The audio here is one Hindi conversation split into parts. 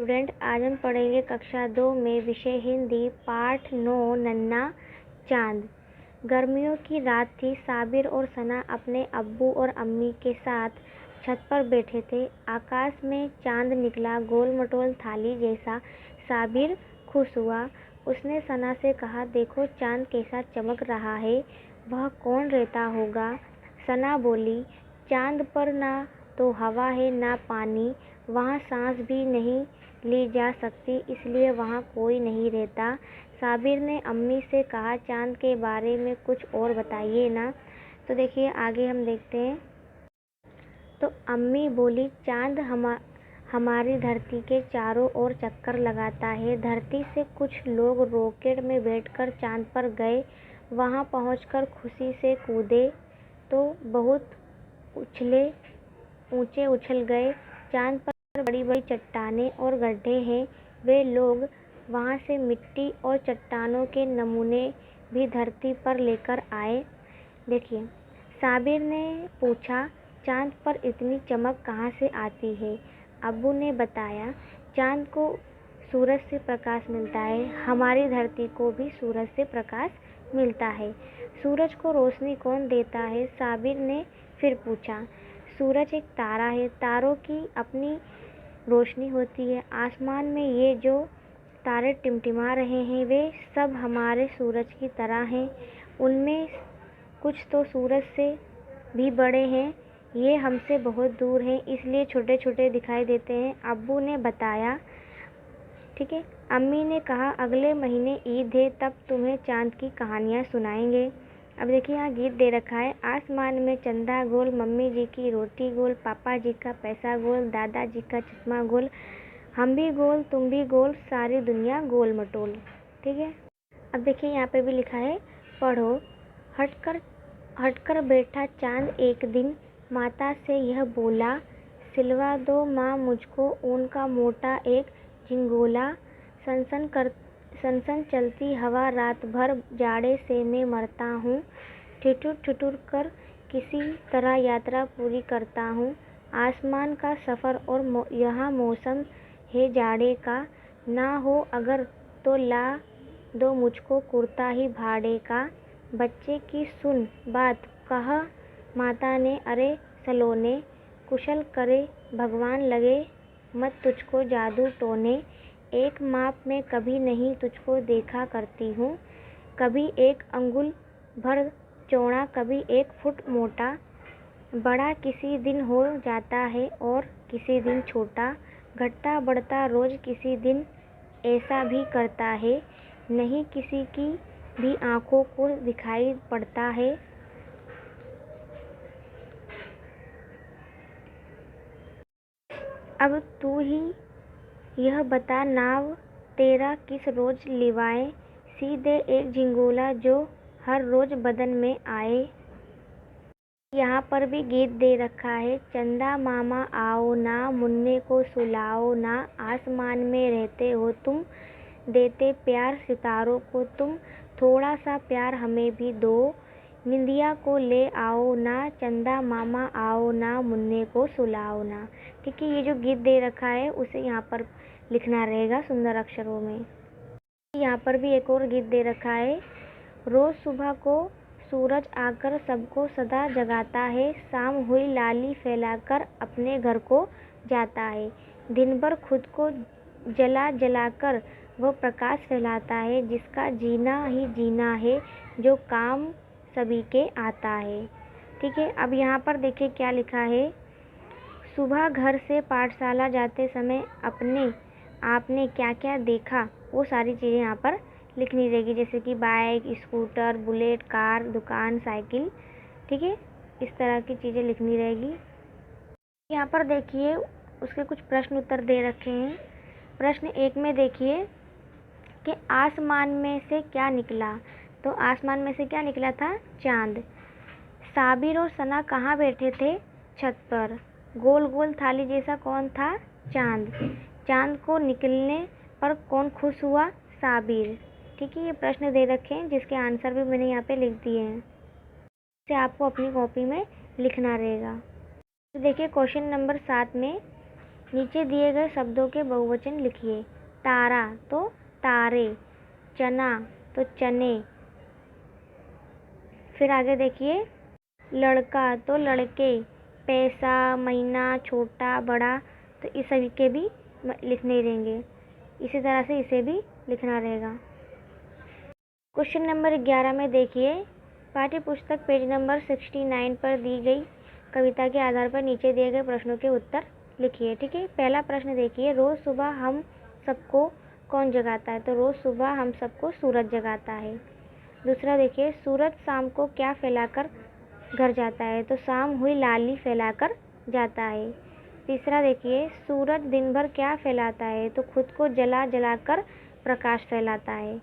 स्टूडेंट, आज हम पढ़ेंगे कक्षा 2 में विषय हिंदी पाठ 9 नन्ना चांद। गर्मियों की रात थी। साबिर और सना अपने अब्बू और अम्मी के साथ छत पर बैठे थे। आकाश में चांद निकला, गोल मटोल थाली जैसा। साबिर खुश हुआ। उसने सना से कहा, देखो चांद कैसा चमक रहा है, वह कौन रहता होगा। सना बोली, चांद पर ना तो हवा है ना पानी, वहाँ सांस भी नहीं ली जा सकती, इसलिए वहाँ कोई नहीं रहता। साबिर ने अम्मी से कहा, चांद के बारे में कुछ और बताइए ना। तो देखिए आगे हम देखते हैं। तो अम्मी बोली, चांद हमारी धरती के चारों ओर चक्कर लगाता है। धरती से कुछ लोग रॉकेट में बैठकर चांद पर गए। वहाँ पहुंचकर खुशी से कूदे तो बहुत ऊंचे उछल गए। चांद पर बड़ी बड़ी चट्टानें और गड्ढे हैं। वे लोग वहाँ से मिट्टी और चट्टानों के नमूने भी धरती पर लेकर आए। देखिए, साबिर ने पूछा, चांद पर इतनी चमक कहाँ से आती है। अब्बू ने बताया, चांद को सूरज से प्रकाश मिलता है। हमारी धरती को भी सूरज से प्रकाश मिलता है। सूरज को रोशनी कौन देता है। साबिर ने फिर पूछा, सूरज एक तारा है। तारों की अपनी रोशनी होती है। आसमान में ये जो तारे टिमटिमा रहे हैं, वे सब हमारे सूरज की तरह हैं। उनमें कुछ तो सूरज से भी बड़े हैं। ये हमसे बहुत दूर हैं, इसलिए छोटे छोटे दिखाई देते हैं। अब्बू ने बताया। ठीक है। अम्मी ने कहा, अगले महीने ईद है, तब तुम्हें चांद की कहानियाँ सुनाएंगे। अब देखिए यहाँ गीत दे रखा है। आसमान में चंदा गोल, मम्मी जी की रोटी गोल, पापा जी का पैसा गोल, दादाजी का चश्मा गोल, हम भी गोल तुम भी गोल, सारी दुनिया गोल मटोल। ठीक है। अब देखिए यहाँ पे भी लिखा है, पढ़ो। हटकर बैठा चांद एक दिन, माता से यह बोला, सिलवा दो माँ मुझको ऊन का मोटा एक झिंगोला। सनसन चलती हवा, रात भर जाड़े से मैं मरता हूँ। ठिठुर ठिठुर कर किसी तरह यात्रा पूरी करता हूँ। आसमान का सफ़र और यहाँ मौसम है जाड़े का। ना हो अगर तो ला दो मुझको कुर्ता ही भाड़े का। बच्चे की सुन बात, कहा माता ने, अरे सलोने, कुशल करे भगवान, लगे मत तुझको जादू टोने। एक माप में कभी नहीं तुझको देखा करती हूँ। कभी एक अंगुल भर चौड़ा, कभी 1 फुट मोटा। बड़ा किसी दिन हो जाता है और किसी दिन छोटा। घटता बढ़ता रोज किसी दिन ऐसा भी करता है। नहीं किसी की भी आँखों को दिखाई पड़ता है। अब तू ही यह बता, नाव तेरा किस रोज लिवाए। सीधे एक झिंगोला जो हर रोज बदन में आए। यहाँ पर भी गीत दे रखा है। चंदा मामा आओ ना, मुन्ने को सुलाओ ना। आसमान में रहते हो तुम, देते प्यार सितारों को तुम। थोड़ा सा प्यार हमें भी दो, निंदिया को ले आओ ना। चंदा मामा आओ ना, मुन्ने को सुलाओ ना। ठीक है। ये जो गीत दे रखा है उसे यहाँ पर लिखना रहेगा सुंदर अक्षरों में। यहाँ पर भी एक और गीत दे रखा है। रोज सुबह को सूरज आकर सबको सदा जगाता है। शाम हुई लाली फैलाकर अपने घर को जाता है। दिन भर खुद को जला जलाकर वह प्रकाश फैलाता है। जिसका जीना ही जीना है, जो काम सभी के आता है। ठीक है। अब यहाँ पर देखिए क्या लिखा है। सुबह घर से पाठशाला जाते समय आपने क्या क्या देखा, वो सारी चीज़ें यहाँ पर लिखनी रहेगी। जैसे कि बाइक, स्कूटर, बुलेट, कार, दुकान, साइकिल। ठीक है। इस तरह की चीज़ें लिखनी रहेगी। यहाँ पर देखिए उसके कुछ प्रश्न उत्तर दे रखे हैं। प्रश्न 1 में देखिए कि आसमान में से क्या निकला। तो आसमान में से क्या निकला था, चांद। साबिर और सना कहाँ बैठे थे, छत पर। गोल गोल थाली जैसा कौन था, चांद। चांद को निकलने पर कौन खुश हुआ, साबिर। ठीक है। ये प्रश्न दे रखे हैं जिसके आंसर भी मैंने यहाँ पे लिख दिए हैं। इसे आपको अपनी कॉपी में लिखना रहेगा। तो देखिए क्वेश्चन नंबर 7 में नीचे दिए गए शब्दों के बहुवचन लिखिए। तारा तो तारे, चना तो चने। फिर आगे देखिए, लड़का तो लड़के, पैसा, महीना, छोटा, बड़ा, तो इस सभी के भी लिखने रहेंगे। इसी तरह से इसे भी लिखना रहेगा। क्वेश्चन नंबर 11 में देखिए, पाठ्य पुस्तक पेज नंबर 69 पर दी गई कविता के आधार पर नीचे दिए गए प्रश्नों के उत्तर लिखिए। ठीक है, पहला प्रश्न देखिए, रोज सुबह हम सबको कौन जगाता है? तो रोज सुबह हम सबको सूरज जगाता है। दूसरा देखिए, सूरज शाम को क्या फैलाकर घर जाता है? तो शाम हुई लाली फैलाकर जाता है। तीसरा देखिए, सूरज दिन भर क्या फैलाता है? तो खुद को जला जलाकर प्रकाश फैलाता है।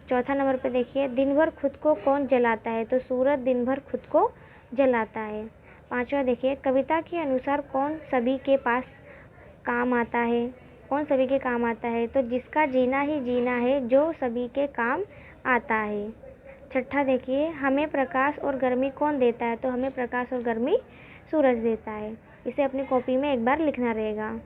चौथा नंबर पे देखिए, दिन भर खुद को कौन जलाता है? तो सूरज दिन भर खुद को जलाता है। पांचवा देखिए, कविता के अनुसार कौन सभी के पास काम आता है? कौन सभी के काम आता है? तो जिसका जीना ही जीना है, जो सभी के काम आता है। छठा देखिए, हमें प्रकाश और गर्मी कौन देता है? तो हमें प्रकाश और गर्मी सूरज देता है। इसे अपनी कॉपी में एक बार लिखना रहेगा।